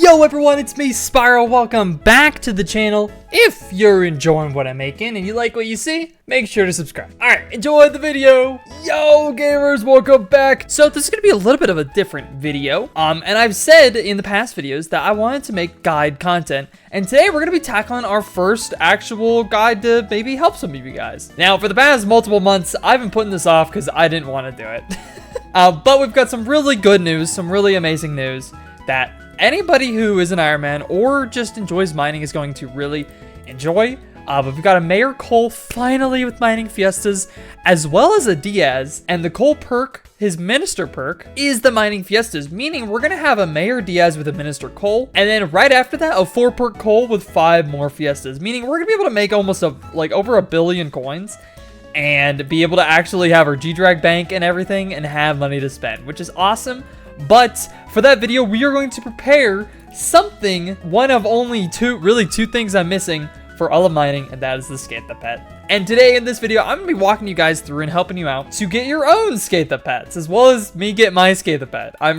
Yo everyone, it's me, Spyro. Welcome back to the channel. If you're enjoying what I'm making and you like what you see, make sure to subscribe. Alright, enjoy the video. Yo gamers, welcome back. So this is gonna be a little bit of a different video. And I've said in the past videos that I wanted to make guide content. And today we're gonna be tackling our first actual guide to maybe help some of you guys. Now, for the past multiple months, I've been putting this off because I didn't want to do it. But we've got some really good news, some really amazing news that anybody who is an Iron Man or just enjoys mining is going to really enjoy. But we've got a Mayor Cole finally with mining fiestas, as well as a Diaz, and the Cole perk, his Minister perk, is the mining fiestas, meaning we're gonna have a Mayor Diaz with a Minister Cole, and then right after that, a 4 perk Cole with 5 more fiestas, meaning we're gonna be able to make almost over 1 billion coins, and be able to actually have our G-Drag bank and everything, and have money to spend, which is awesome. But for that video, we are going to prepare something, one of only two things I'm missing for all of mining, and that is the Scatha pet. And today in this video, I'm going to be walking you guys through and helping you out to get your own Scatha pets, as well as me get my Scatha pet. I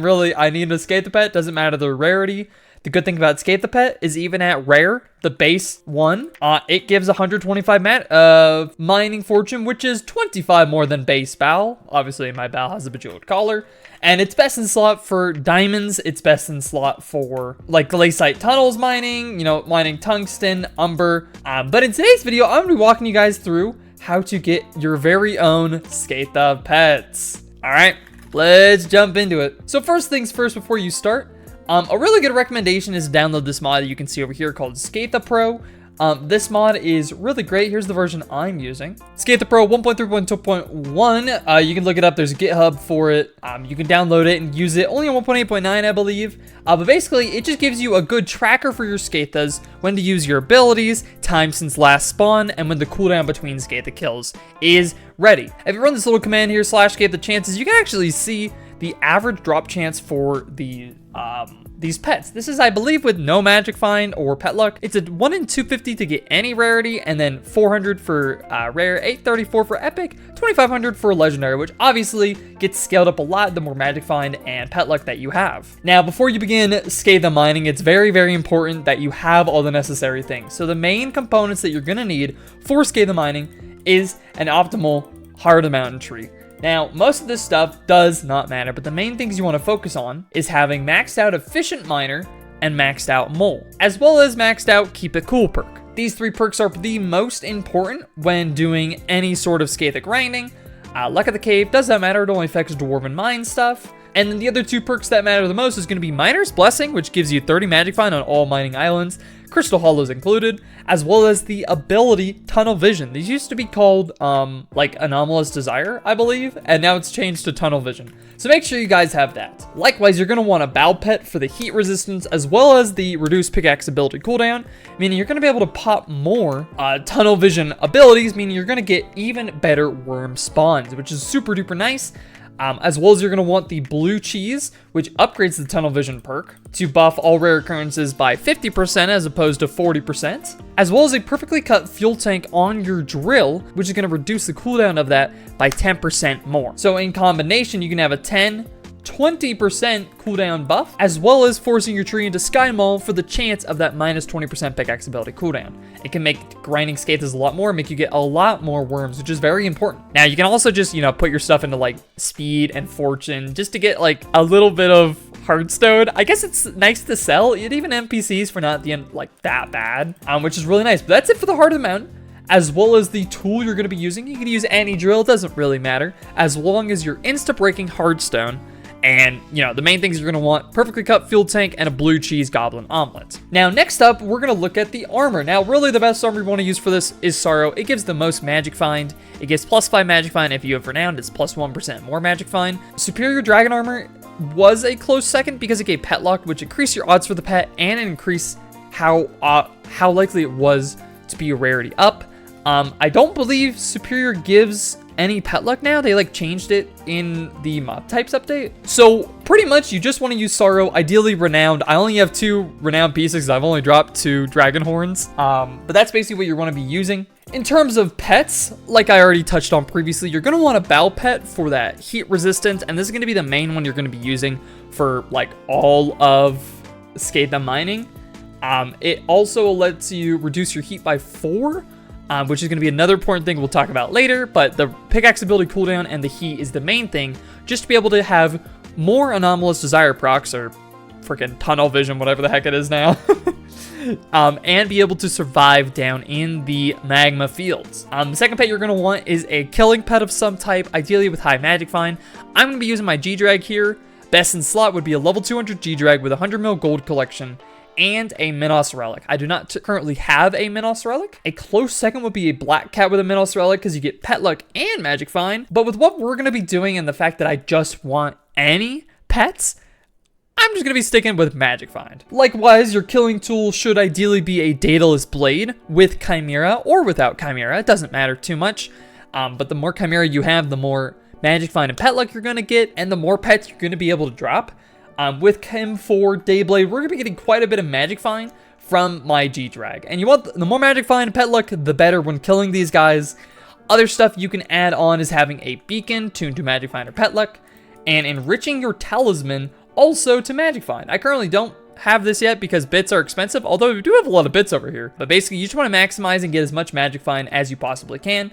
need a Scatha pet, doesn't matter the rarity. The good thing about Scatha pet is even at rare, the base one, it gives 125 mining fortune, which is 25 more than base bow. Obviously, my bow has a bejeweled collar. And it's best in slot for diamonds. It's best in slot for like glaciite tunnels mining, you know, mining tungsten, umber. But in today's video, I'm gonna be walking you guys through how to get your very own Scatha pets. All right, let's jump into it. So first things first, before you start, a really good recommendation is to download this mod that you can see over here called Scatha Pro. This mod is really great. Here's the version I'm using. Scatha Pro 1.3.2.1. You can look it up. There's a GitHub for it. You can download it and use it only on 1.8.9, I believe. But basically, it just gives you a good tracker for your Scathas, when to use your abilities, time since last spawn, and when the cooldown between Scatha kills is ready. If you run this little command here, /Scatha chances, you can actually see the average drop chance for the these pets. This is, I believe, with no magic find or pet luck. It's a 1 in 250 to get any rarity, and then 400 for rare, 834 for epic, 2500 for legendary, which obviously gets scaled up a lot the more magic find and pet luck that you have. Now, before you begin Scatha mining, it's very, very important that you have all the necessary things. So the main components that you're gonna need for Scatha mining is an optimal Heart of the Mountain tree. Now, most of this stuff does not matter, but the main things you want to focus on is having maxed out Efficient Miner and maxed out Mole, as well as maxed out Keep It Cool perk. These 3 perks are the most important when doing any sort of Scatha grinding. Luck of the Cave does not matter, it only affects Dwarven Mine stuff. And then the other 2 perks that matter the most is going to be Miner's Blessing, which gives you 30 magic find on all mining islands, Crystal Hollows included, as well as the ability Tunnel Vision. These used to be called like Anomalous Desire, I believe, and now it's changed to Tunnel Vision. So make sure you guys have that. Likewise, you're going to want a Bow Pet for the heat resistance, as well as the reduced pickaxe ability cooldown, meaning you're going to be able to pop more Tunnel Vision abilities, meaning you're going to get even better worm spawns, which is super duper nice. As well as you're going to want the Blue Cheese, which upgrades the Tunnel Vision perk to buff all rare occurrences by 50% as opposed to 40%, as well as a perfectly cut fuel tank on your drill, which is going to reduce the cooldown of that by 10% more. So in combination, you can have a 20% cooldown buff, as well as forcing your tree into Sky Mall for the chance of that minus 20% pickaxe ability cooldown. It can make grinding Scathas a lot more, make you get a lot more worms, which is very important. Now, you can also just, you know, put your stuff into like speed and fortune just to get like a little bit of Hearthstone. I guess it's nice to sell it, even NPCs for not the end like that bad, which is really nice. But that's it for the Heart of the Mountain. As well as the tool you're going to be using. You can use any drill, it doesn't really matter, as long as you're insta-breaking Hardstone. And, you know, the main things you're going to want, perfectly cut fuel tank and a Blue Cheese Goblin Omelet. Now, next up, we're going to look at the armor. Now, really the best armor you want to use for this is Sorrow. It gives the most magic find. It gives +5 magic find. If you have Renowned, it's +1% more magic find. Superior Dragon Armor was a close second because it gave Pet Luck, which increased your odds for the pet and increased how likely it was to be a rarity up. I don't believe Superior gives any pet luck now. They like changed it in the mob types update. So pretty much you just want to use Sorrow, ideally Renowned. I only have 2 Renowned pieces because I've only dropped 2 Dragon Horns. But that's basically what you want to be using. In terms of pets, like I already touched on previously, you're going to want a Bow Pet for that heat resistance. And this is going to be the main one you're going to be using for like all of Scatha mining. It also lets you reduce your heat by 4, which is going to be another important thing we'll talk about later, but the pickaxe ability cooldown and the heat is the main thing, just to be able to have more anomalous desire procs, or freaking tunnel vision, whatever the heck it is now, and be able to survive down in the magma fields. The second pet you're going to want is a killing pet of some type, ideally with high magic find. I'm going to be using my G-Drag here. Best in slot would be a level 200 G-Drag with 100 mil gold collection and a Minos Relic. I do not currently have a Minos Relic. A close second would be a Black Cat with a Minos Relic because you get Pet Luck and Magic Find. But with what we're going to be doing and the fact that I just want any pets, I'm just going to be sticking with Magic Find. Likewise, your killing tool should ideally be a Daedalus Blade with Chimera or without Chimera. It doesn't matter too much. But the more Chimera you have, the more Magic Find and Pet Luck you're going to get, and the more pets you're going to be able to drop. With Chem 4 Dayblade, we're going to be getting quite a bit of Magic Find from my G-Drag. And you want the more Magic Find and Pet Luck, the better when killing these guys. Other stuff you can add on is having a Beacon tuned to Magic Find or Pet Luck, and enriching your Talisman also to Magic Find. I currently don't have this yet because bits are expensive, although we do have a lot of bits over here. But basically, you just want to maximize and get as much Magic Find as you possibly can.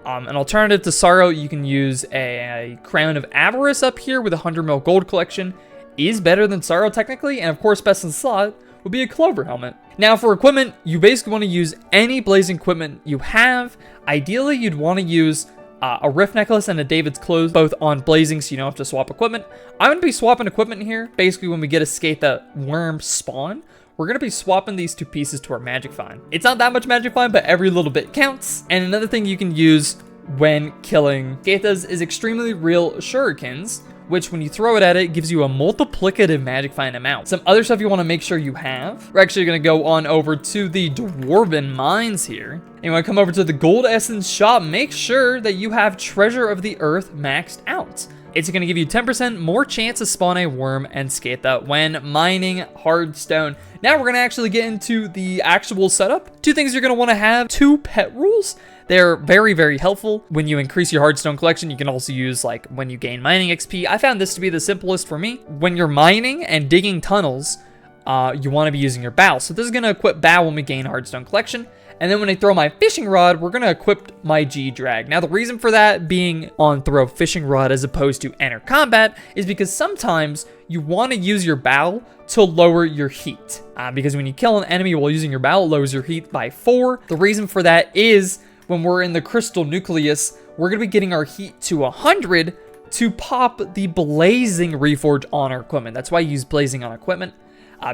An alternative to Sorrow, you can use a Crown of Avarice up here with 100 mil gold collection. Is better than Sorrow technically, and of course best in slot would be a Clover Helmet. Now for equipment, you basically want to use any blazing equipment you have. Ideally, you'd want to use a Rift Necklace and a David's Clothes, both on blazing, so you don't have to swap equipment. I'm going to be swapping equipment here. Basically, when we get a Scatha worm spawn, we're going to be swapping these two pieces to our Magic Find. It's not that much Magic Find, but every little bit counts. And another thing you can use when killing Scathas is extremely real shurikens, which when you throw it at it, gives you a multiplicative Magic Find amount. Some other stuff you want to make sure you have. We're actually going to go on over to the Dwarven Mines here. And when I come over to the Gold Essence shop, make sure that you have Treasure of the Earth maxed out. It's going to give you 10% more chance to spawn a worm and Scatha when mining hardstone. Now we're going to actually get into the actual setup. Two things you're going to want to have: 2 pet rules. They're very, very helpful. When you increase your hardstone collection, you can also use, like, when you gain mining XP. I found this to be the simplest for me. When you're mining and digging tunnels, you want to be using your bow. So this is going to equip bow when we gain hardstone collection. And then when I throw my fishing rod, we're going to equip my G-Drag. Now, the reason for that being on throw fishing rod as opposed to enter combat is because sometimes you want to use your bow to lower your heat. Because when you kill an enemy while using your bow, it lowers your heat by 4. The reason for that is when we're in the crystal nucleus, we're going to be getting our heat to 100 to pop the blazing reforge on our equipment. That's why I use blazing on equipment,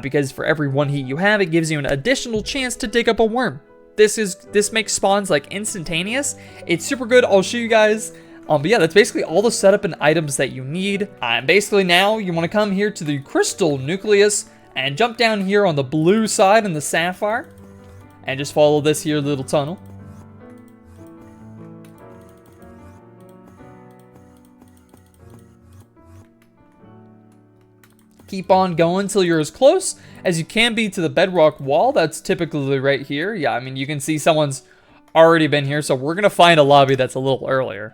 because for every 1 heat you have, it gives you an additional chance to dig up a worm. This makes spawns like instantaneous. It's super good. I'll show you guys. But yeah, that's basically all the setup and items that you need. And basically now you want to come here to the crystal nucleus and jump down here on the blue side in the sapphire and just follow this here little tunnel. Keep on going till you're as close as you can be to the bedrock wall. That's typically right here. Yeah, I mean, you can see someone's already been here, so we're going to find a lobby that's a little earlier.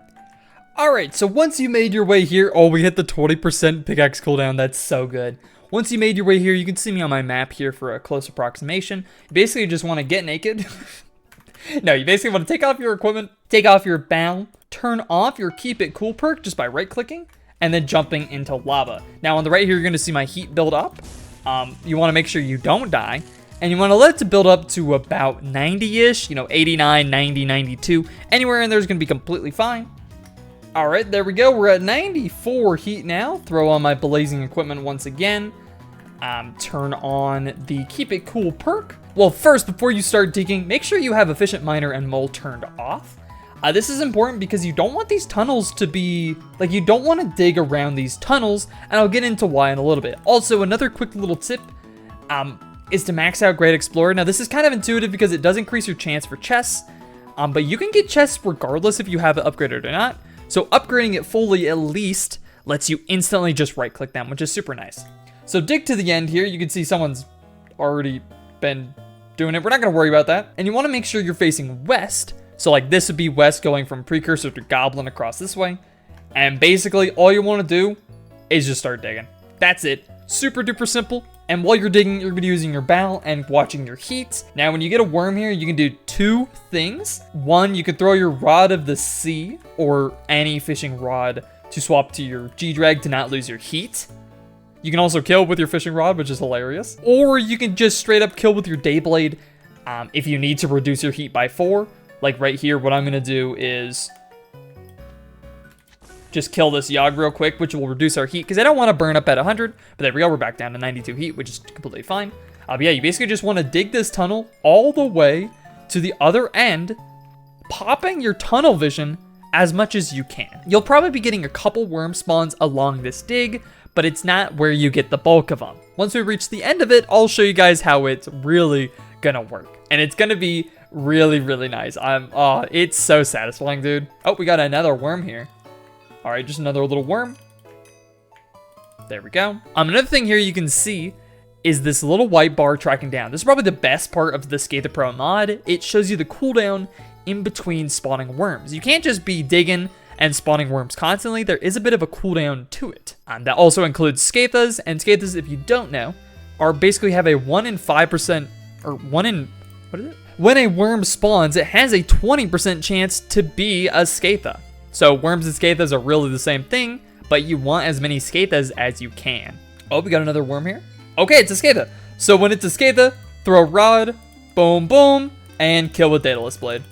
Alright, so once you made your way here, oh, we hit the 20% pickaxe cooldown. That's so good. Once you made your way here, you can see me on my map here for a close approximation. You basically just want to get naked. No, you basically want to take off your equipment, take off your bow, turn off your Keep It Cool perk just by right-clicking, and then jumping into lava. Now on the right here, you're going to see my heat build up. You want to make sure you don't die, and you want to let it to build up to about 90-ish, 89, 90, 92. Anywhere in there is going to be completely fine. All right, there we go. We're at 94 heat now. Throw on my blazing equipment once again. Turn on the Keep It Cool perk. Well, first, before you start digging, make sure you have Efficient Miner and Mole turned off. This is important because you don't want these tunnels to be, like, you don't want to dig around these tunnels, and I'll get into why in a little bit. Also, another quick little tip is to max out Great Explorer. Now, this is kind of intuitive because it does increase your chance for chests, but you can get chests regardless if you have it upgraded or not. So upgrading it fully at least lets you instantly just right-click them, which is super nice. So dig to the end here. You can see someone's already been doing it. We're not going to worry about that. And you want to make sure you're facing west. So like this would be west going from Precursor to Goblin across this way. And basically all you want to do is just start digging. That's it. Super duper simple. And while you're digging, you're gonna be using your bow and watching your heat. Now, when you get a worm here, you can do 2 things. One, you can throw your Rod of the Sea or any fishing rod to swap to your G-Drag to not lose your heat. You can also kill with your fishing rod, which is hilarious. Or you can just straight up kill with your Dayblade if you need to reduce your heat by 4. Like right here, what I'm gonna do is just kill this Yogg real quick, which will reduce our heat, because I don't want to burn up at 100, but there we go, we're back down to 92 heat, which is completely fine. But yeah, you basically just want to dig this tunnel all the way to the other end, popping your tunnel vision as much as you can. You'll probably be getting a couple worm spawns along this dig, but it's not where you get the bulk of them. Once we reach the end of it, I'll show you guys how it's really gonna work. And it's gonna be really, really nice. It's so satisfying, dude. Oh, we got another worm here. All right, just another little worm. There we go. Another thing here you can see is this little white bar tracking down. This is probably the best part of the Scatha Pro mod. It shows you the cooldown in between spawning worms. You can't just be digging and spawning worms constantly. There is a bit of a cooldown to it. That also includes Scathas, and Scathas, if you don't know, are basically have a 1 in 5%, or 1 in, what is it? When a worm spawns, it has a 20% chance to be a Scatha. So worms and Scathas are really the same thing, but you want as many Scathas as you can. Oh, we got another worm here. Okay, it's a Scatha. So when it's a Scatha, throw a rod, boom, boom, and kill with Daedalus Blade.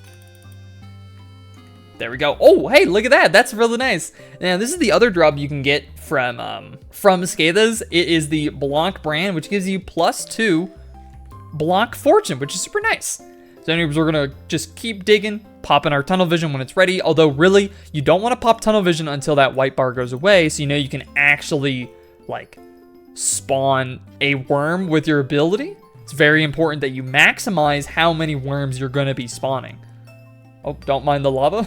There we go. Oh, hey, look at that. That's really nice. Now, this is the other drop you can get from Scathas. It is the Block brand, which gives you +2 Block Fortune, which is super nice. So anyways, we're gonna just keep digging, popping our tunnel vision when it's ready. Although really, you don't want to pop tunnel vision until that white bar goes away, so you know you can actually like spawn a worm with your ability. It's very important that you maximize how many worms you're gonna be spawning. Oh, don't mind the lava.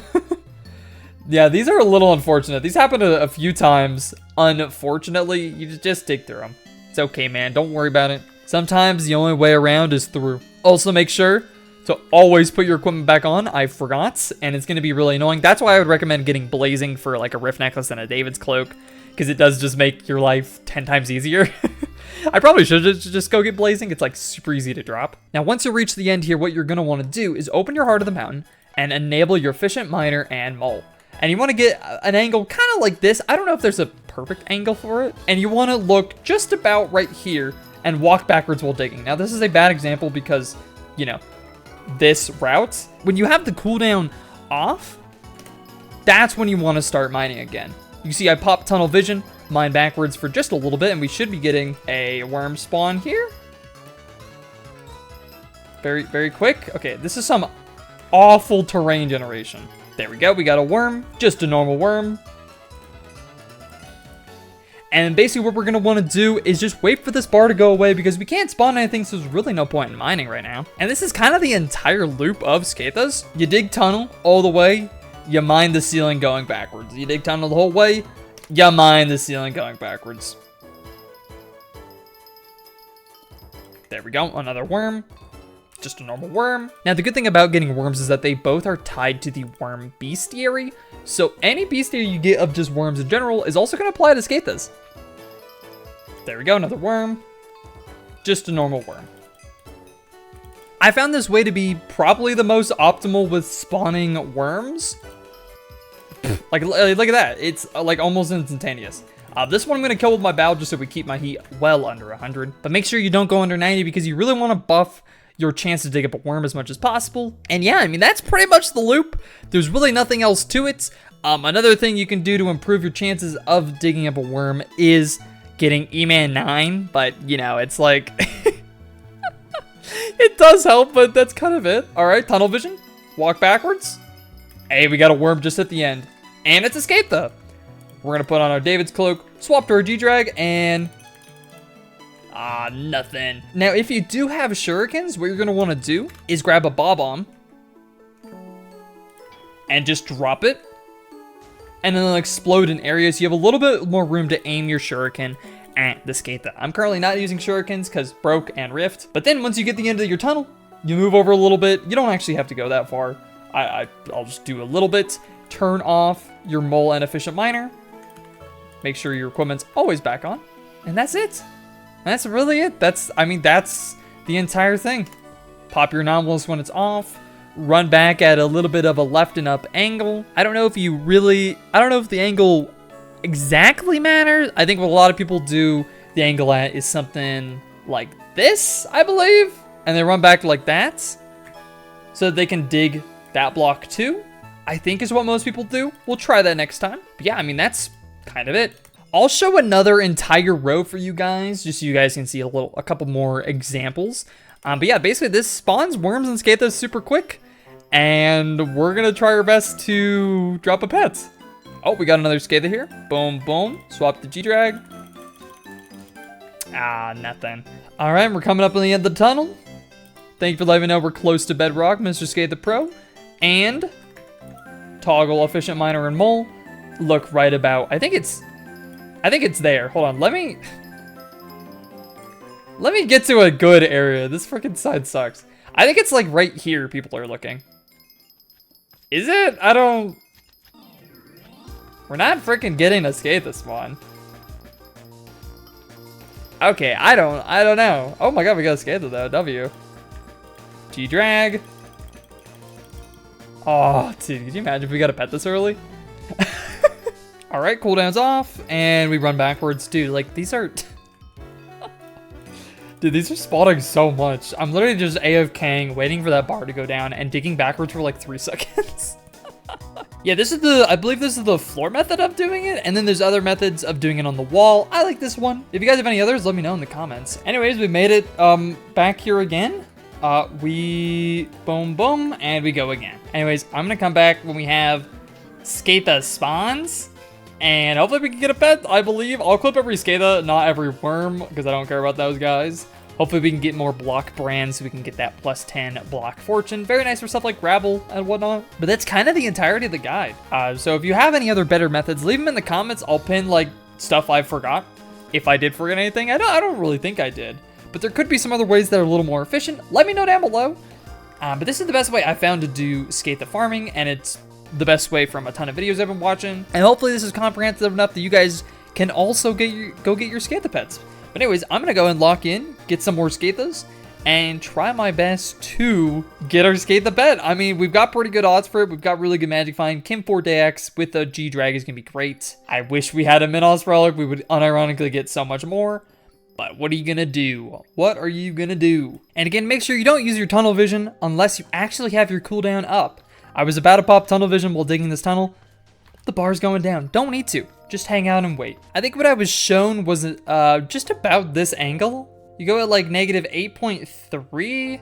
Yeah, these are a little unfortunate. These happen a few times. Unfortunately, you just dig through them. It's okay, man. Don't worry about it. Sometimes the only way around is through. Also, make sure to always put your equipment back on. I forgot, and it's going to be really annoying. That's why I would recommend getting blazing for like a Rift necklace and a David's cloak, because it does just make your life 10 times easier. I probably should just go get blazing. It's like super easy to drop. Now, once you reach the end here, what you're going to want to do is open your Heart of the Mountain and enable your Efficient Miner and Mole. And you want to get an angle kind of like this. I don't know if there's a perfect angle for it. And you want to look just about right here and walk backwards while digging. Now, this is a bad example because, you know, this route, when you have the cooldown off, that's when you want to start mining again. You see I popped tunnel vision, mine backwards for just a little bit, and we should be getting a worm spawn here. Very, very quick. Okay, this is some awful terrain generation. There we go, we got a worm, just a normal worm. And basically what we're going to want to do is just wait for this bar to go away, because we can't spawn anything, so there's really no point in mining right now. And this is kind of the entire loop of Scathas. You dig tunnel all the way, you mine the ceiling going backwards. You dig tunnel the whole way, you mine the ceiling going backwards. There we go, another worm. Just a normal worm. Now, the good thing about getting worms is that they both are tied to the worm bestiary. So any bestiary you get of just worms in general is also going to apply to Scathas. There we go, another worm. Just a normal worm. I found this way to be probably the most optimal with spawning worms. Like, look at that. It's like almost instantaneous. This one I'm going to kill with my bow just so we keep my heat well under 100. But make sure you don't go under 90 because you really want to buff your chance to dig up a worm as much as possible. And yeah, I mean, that's pretty much the loop. There's really nothing else to it. Another thing you can do to improve your chances of digging up a worm is getting E-Man 9, but you know, it's like, it does help, but that's kind of it. All right, tunnel vision, walk backwards. Hey, we got a worm just at the end, and it's a Scatha. We're gonna put on our David's cloak, swap to our G-Drag, and nothing. Now, if you do have shurikens, what you're gonna wanna do is grab a Bob-omb and just drop it, and then it'll explode in areas. You have a little bit more room to aim your shuriken at the Scatha. I'm currently not using shurikens because broke and rift, but then once you get the end of your tunnel, you move over a little bit. You don't actually have to go that far. I'll just do a little bit. Turn off your mole and efficient miner. Make sure your equipment's always back on, and that's it. That's really it. I mean, that's the entire thing. Pop your anomalous when it's off. Run back at a little bit of a left and up angle. I don't know if the angle exactly matters. I think what a lot of people do the angle at is something like this, I believe. And they run back like that, so that they can dig that block too, I think is what most people do. We'll try that next time. But yeah, I mean, that's kind of it. I'll show another entire row for you guys, just so you guys can see a couple more examples. But yeah, basically this spawns worms and Scatha super quick, and we're gonna try our best to drop a pet. Oh, we got another Scatha here. Boom, boom. Swap the G-Drag. Ah, nothing. All right, we're coming up on the end of the tunnel. Thank you for letting me know we're close to bedrock, Mr. Scatha Pro. And toggle efficient miner and mole. Look right about, I think it's there. Hold on, let me get to a good area. This freaking side sucks. I think it's like right here people are looking. Is it? We're not freaking getting a Scatha spawn. Okay, I don't know. Oh my god, we got a Scatha though, W. G-Drag. Oh, dude, could you imagine if we got to pet this early? All right, cooldown's off, and we run backwards. Dude, like, these are... Dude, these are spawning so much. I'm literally just AFKing, waiting for that bar to go down, and digging backwards for like 3 seconds. Yeah, I believe this is the floor method of doing it, and then there's other methods of doing it on the wall. I like this one. If you guys have any others, let me know in the comments. Anyways, we made it back here again. We boom, boom, and we go again. Anyways, I'm gonna come back when we have Scatha spawns, and hopefully we can get a pet, I believe. I'll clip every Scatha, not every worm, because I don't care about those guys. Hopefully we can get more block brands so we can get that +10 block fortune. Very nice for stuff like gravel and whatnot. But that's kind of the entirety of the guide. So if you have any other better methods, leave them in the comments. I'll pin like stuff I forgot. If I did forget anything, I don't really think I did. But there could be some other ways that are a little more efficient. Let me know down below. But this is the best way I found to do Scatha farming, and it's the best way from a ton of videos I've been watching. And hopefully this is comprehensive enough that you guys can also go get your Scatha pets. But anyways, I'm gonna go and lock in, get some more Scathas, and try my best to get our Scatha pet. I mean, we've got pretty good odds for it. We've got really good magic find. Kim 4DX with a G-Drag is gonna be great. I wish we had a Minos Relic. We would unironically get so much more. But what are you gonna do? What are you gonna do? And again, make sure you don't use your tunnel vision unless you actually have your cooldown up. I was about to pop tunnel vision while digging this tunnel. The bar's going down. Don't need to. Just hang out and wait. I think what I was shown was just about this angle. You go at like negative 8.3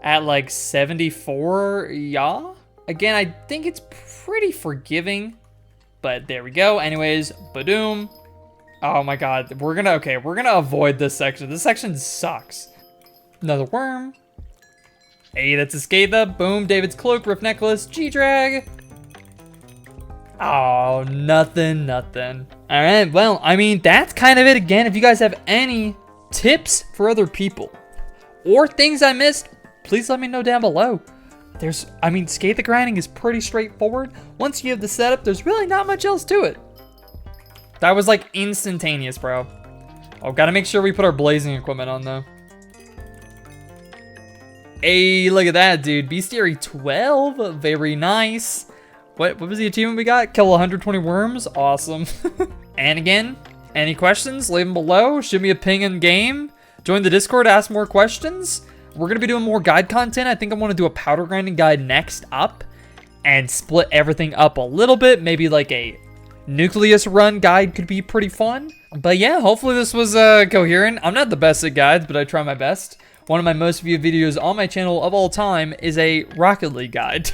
at like 74 yaw. Again, I think it's pretty forgiving, but there we go. Anyways, badoom. Oh my god, we're gonna avoid this section. This section sucks. Another worm. Hey, that's a Scatha. Boom, David's cloak, rift necklace, G-Drag. Oh, nothing. All right, well, I mean, that's kind of it. Again, if you guys have any tips for other people or things I missed, please let me know down below. I mean, Scatha grinding is pretty straightforward. Once you have the setup, there's really not much else to it. That was like instantaneous, bro. Oh, gotta make sure we put our blazing equipment on though. Hey, look at that, dude. Bestiary 12, very nice. What was the achievement we got? Kill 120 worms, awesome. And again, any questions, leave them below. Shoot me a ping in game. Join the Discord, ask more questions. We're gonna be doing more guide content. I think I wanna do a powder grinding guide next up and split everything up a little bit. Maybe like a Nucleus run guide could be pretty fun. But yeah, hopefully this was coherent. I'm not the best at guides, but I try my best. One of my most viewed videos on my channel of all time is a Rocket League guide.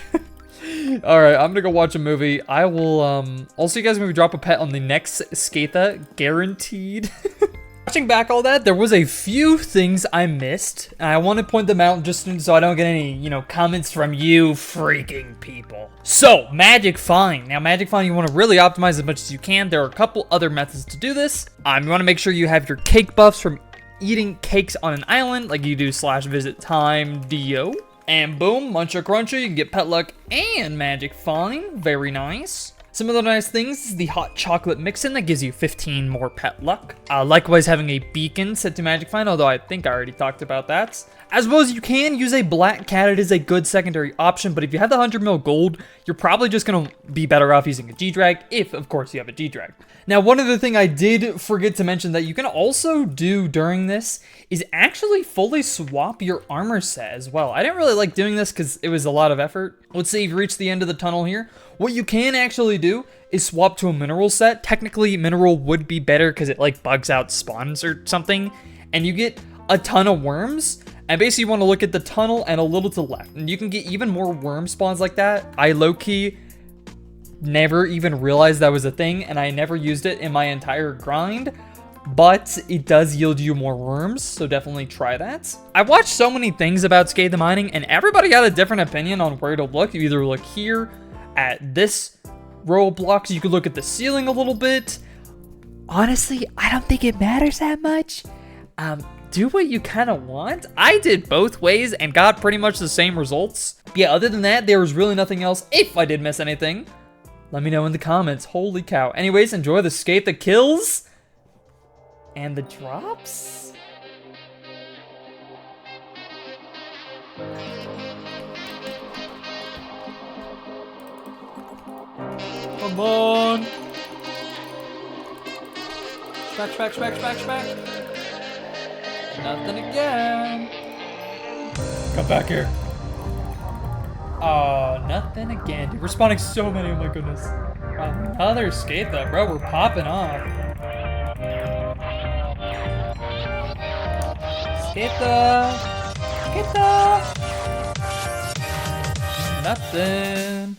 Alright, I'm gonna go watch a movie. I will, I'll see you guys when we drop a pet on the next Scatha, guaranteed. Watching back all that, there was a few things I missed, and I want to point them out just so I don't get any, comments from you freaking people. So, Magic Find. Now, Magic Find, you want to really optimize as much as you can. There are a couple other methods to do this. You want to make sure you have your cake buffs from eating cakes on an island, like you do /visit time do. And boom, Muncher Cruncher, you can get Pet Luck and Magic Find. Very nice. Some other nice things is the hot chocolate mix-in that gives you 15 more pet luck. Likewise, having a beacon set to Magic Find, although I think I already talked about that. As well as you can use a black cat. It is a good secondary option, but if you have the 100 mil gold, you're probably just going to be better off using a G-Drag, if, of course, you have a G-Drag. Now, one other thing I did forget to mention that you can also do during this is actually fully swap your armor set as well. I didn't really like doing this because it was a lot of effort. Let's say you've reached the end of the tunnel here. What you can actually do is swap to a mineral set. Technically, mineral would be better because it like bugs out spawns or something, and you get a ton of worms. And basically, you want to look at the tunnel and a little to the left, and you can get even more worm spawns like that. I low-key never even realized that was a thing, and I never used it in my entire grind, but it does yield you more worms, so definitely try that. I watched so many things about Scatha mining, and everybody got a different opinion on where to look. You either look here at this row of blocks, you could look at the ceiling a little bit. Honestly, I don't think it matters that much. Do what you kind of want. I did both ways and got pretty much the same results. Yeah, other than that, there was really nothing else. If I did miss anything, let me know in the comments. Holy cow. Anyways, enjoy the Scatha kills and the drops. Come on. Smack. Nothing again. Come back here. Oh, nothing again. Dude, we're spawning so many. Oh my goodness. Another Scatha, bro. We're popping off. Scatha. Nothing.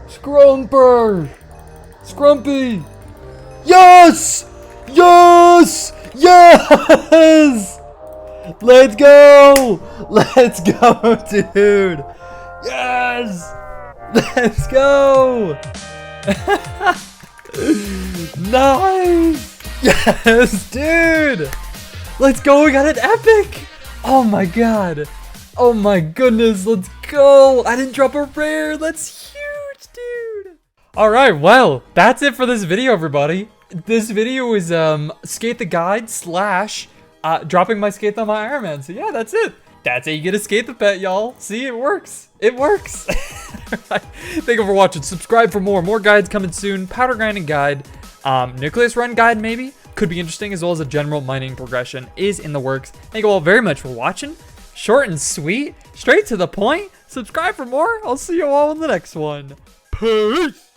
Scrumper! Scrumpy! Yes! Yes! Yes! Let's go! Let's go, dude! Yes! Let's go! Nice! Yes, dude! Let's go, we got an epic! Oh my god! Oh my goodness, let's go! I didn't drop a rare, that's huge, dude! Alright, well, that's it for this video, everybody. This video is Scatha guide / dropping my Scatha on my Iron Man. So yeah, that's it. That's how you get a Scatha pet, y'all. See, it works. It works. Right. Thank you for watching. Subscribe for more. More guides coming soon. Powder grinding guide. Nucleus run guide, maybe. Could be interesting, as well as a general mining progression is in the works. Thank you all very much for watching. Short and sweet. Straight to the point. Subscribe for more. I'll see you all in the next one. Peace.